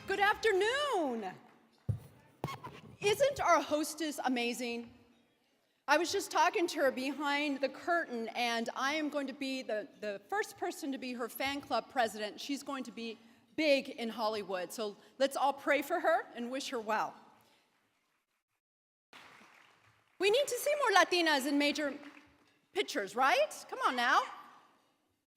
Good afternoon. Isn't our hostess amazing? I was just talking to her behind the curtain, and I am going to be the first person to be her fan club president. She's going to be big in Hollywood, so let's all pray for her and wish her well. We need to see more Latinas in major pictures, right? Come on now.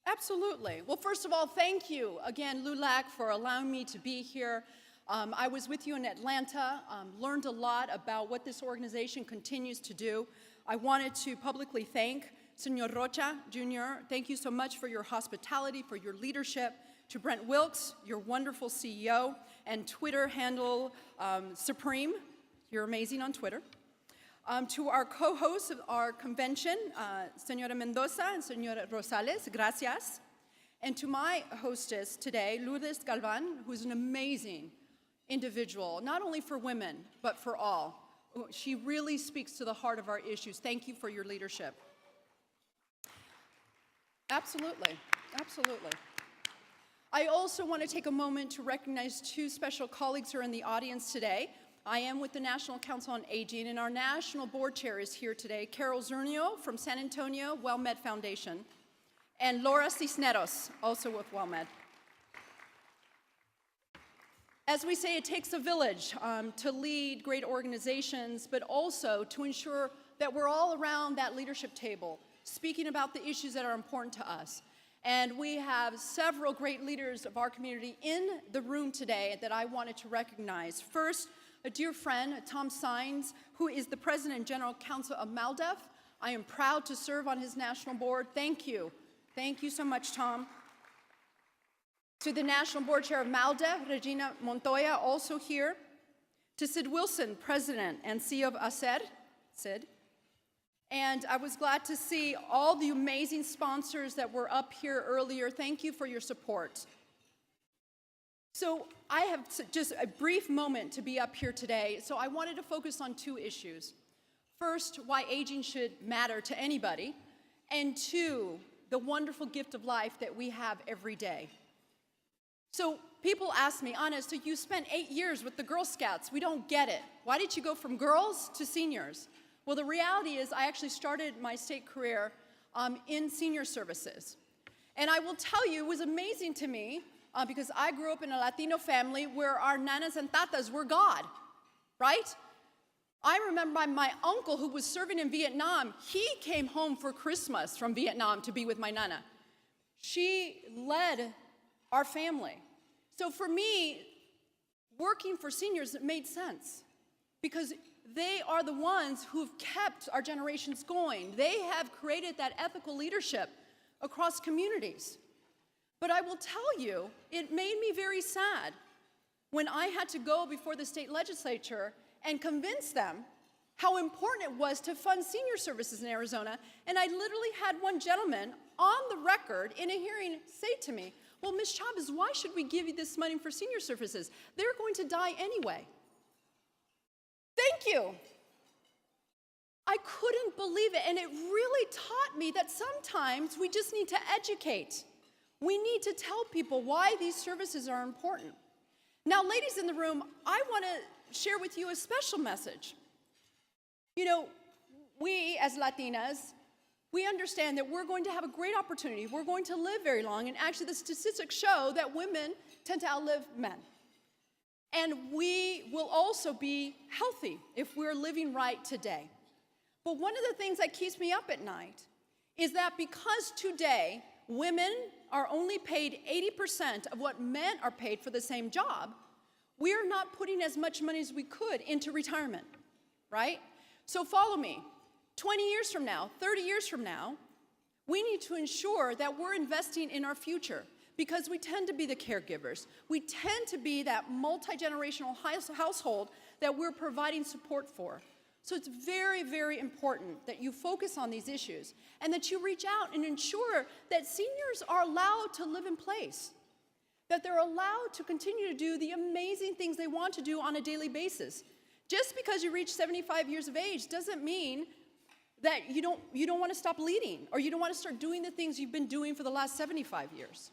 Absolutely. Well, first of all, thank you again, LULAC, for allowing me to be here. I was with you in Atlanta, learned a lot about what this organization continues to do. I wanted to publicly thank Senor Rocha Jr. Thank you so much for your hospitality, for your leadership. To Brent Wilkes, your wonderful CEO, and Twitter handle Supreme. You're amazing on Twitter. To our co-hosts of our convention, Senora Mendoza and Senora Rosales, gracias. And to my hostess today, Lourdes Galvan, who's an amazing individual, not only for women, but for all. She really speaks to the heart of our issues. Thank you for your leadership. Absolutely, absolutely. I also want to take a moment to recognize two special colleagues who are in the audience today. I am with the National Council on Aging, and our national board chair is here today, Carol Zernio from San Antonio WellMed Foundation, and Laura Cisneros, also with WellMed. As we say, it takes a village to lead great organizations, but also to ensure that we're all around that leadership table, speaking about the issues that are important to us. And we have several great leaders of our community in the room today that I wanted to recognize. First, a dear friend, Tom Sines, who is the President and General Counsel of MALDEF. I am proud to serve on his national board. Thank you. Thank you so much, Tom. To the National Board Chair of MALDEF, Regina Montoya, also here. To Sid Wilson, President and CEO of ACER, Sid. And I was glad to see all the amazing sponsors that were up here earlier. Thank you for your support. So I have just a brief moment to be up here today, so I wanted to focus on two issues. First, why aging should matter to anybody, and two, the wonderful gift of life that we have every day. So people ask me, Ana, so you spent 8 years with the Girl Scouts. We don't get it. Why did you go from girls to seniors? Well, the reality is I actually started my state career in senior services. And I will tell you, it was amazing to me because I grew up in a Latino family where our nanas and tatas were God, right? I remember my uncle who was serving in Vietnam, he came home for Christmas from Vietnam to be with my nana. She led our family. So for me, working for seniors, it made sense because they are the ones who've kept our generations going. They have created that ethical leadership across communities. But I will tell you, it made me very sad when I had to go before the state legislature and convince them how important it was to fund senior services in Arizona. And I literally had one gentleman on the record in a hearing say to me, well, Ms. Chavez, why should we give you this money for senior services? They're going to die anyway. Thank you. I couldn't believe it, and it really taught me that sometimes we just need to educate. We need to tell people why these services are important. Now, ladies in the room, I want to share with you a special message. You know, we as Latinas, we understand that we're going to have a great opportunity. We're going to live very long, and actually the statistics show that women tend to outlive men. And we will also be healthy if we're living right today. But one of the things that keeps me up at night is that because today women are only paid 80% of what men are paid for the same job, we are not putting as much money as we could into retirement, right? So follow me. 20 years from now, 30 years from now, we need to ensure that we're investing in our future because we tend to be the caregivers. We tend to be that multi-generational household that we're providing support for. So it's very, very important that you focus on these issues and that you reach out and ensure that seniors are allowed to live in place, that they're allowed to continue to do the amazing things they want to do on a daily basis. Just because you reach 75 years of age doesn't mean that you don't want to stop leading or you don't want to start doing the things you've been doing for the last 75 years.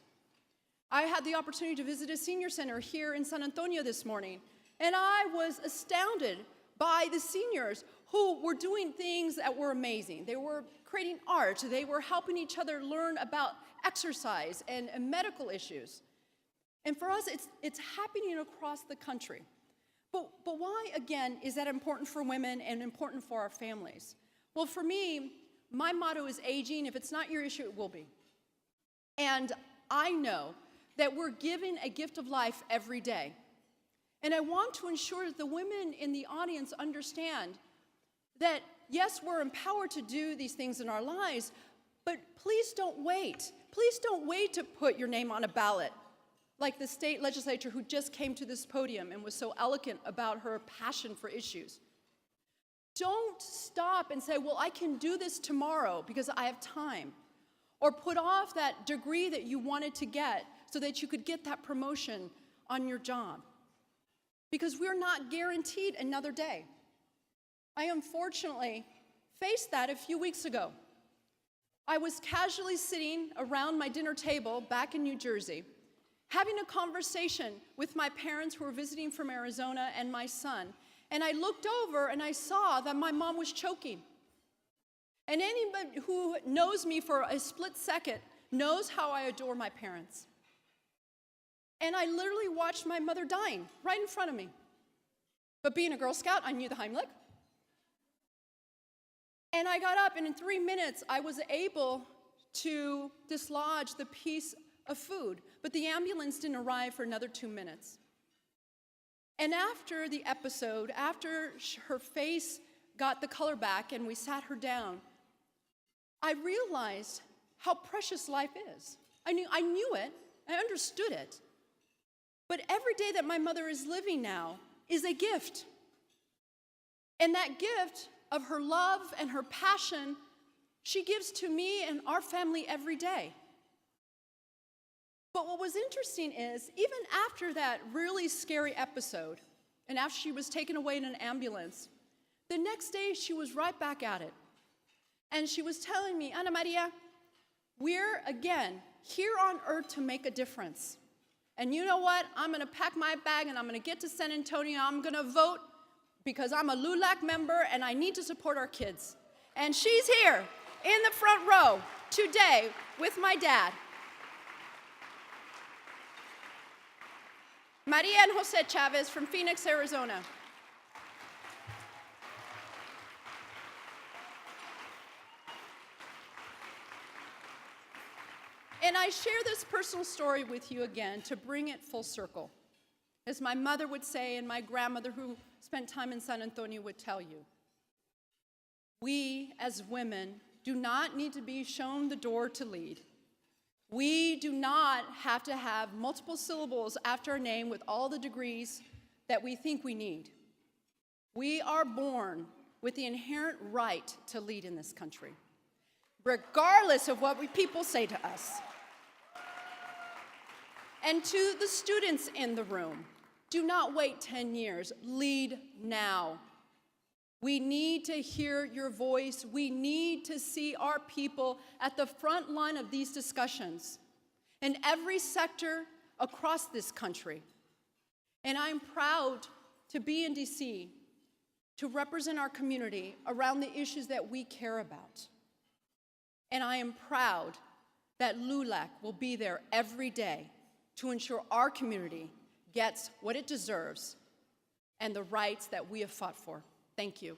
I had the opportunity to visit a senior center here in San Antonio this morning, and I was astounded by the seniors who were doing things that were amazing. They were creating art. They were helping each other learn about exercise and medical issues. And for us, it's happening across the country. But why, again, is that important for women and important for our families? Well, for me, my motto is aging. If it's not your issue, it will be. And I know that we're given a gift of life every day. And I want to ensure that the women in the audience understand that, yes, we're empowered to do these things in our lives, but please don't wait. Please don't wait to put your name on a ballot, like the state legislature who just came to this podium and was so eloquent about her passion for issues. Don't stop and say, well, I can do this tomorrow because I have time. Or put off that degree that you wanted to get so that you could get that promotion on your job. Because we're not guaranteed another day. I unfortunately faced that a few weeks ago. I was casually sitting around my dinner table back in New Jersey, having a conversation with my parents who were visiting from Arizona and my son. And I looked over and I saw that my mom was choking. And anybody who knows me for a split second knows how I adore my parents. And I literally watched my mother dying right in front of me. But being a Girl Scout, I knew the Heimlich. And I got up, and in 3 minutes, I was able to dislodge the piece of food. But the ambulance didn't arrive for another 2 minutes. And after the episode, after her face got the color back and we sat her down, I realized how precious life is. I knew it, I understood it. But every day that my mother is living now is a gift. And that gift of her love and her passion, she gives to me and our family every day. But what was interesting is, even after that really scary episode, and after she was taken away in an ambulance, the next day she was right back at it. And she was telling me, Ana Maria, we're, again, here on earth to make a difference. And you know what? I'm going to pack my bag and I'm going to get to San Antonio. I'm going to vote because I'm a LULAC member and I need to support our kids. And she's here in the front row today with my dad. Maria and Jose Chavez from Phoenix, Arizona. And I share this personal story with you again to bring it full circle. As my mother would say, and my grandmother who spent time in San Antonio would tell you, we as women do not need to be shown the door to lead. We do not have to have multiple syllables after our name with all the degrees that we think we need. We are born with the inherent right to lead in this country, regardless of what people say to us. And to the students in the room, do not wait 10 years. Lead now. We need to hear your voice. We need to see our people at the front line of these discussions in every sector across this country. And I'm proud to be in DC to represent our community around the issues that we care about. And I am proud that LULAC will be there every day to ensure our community gets what it deserves and the rights that we have fought for. Thank you.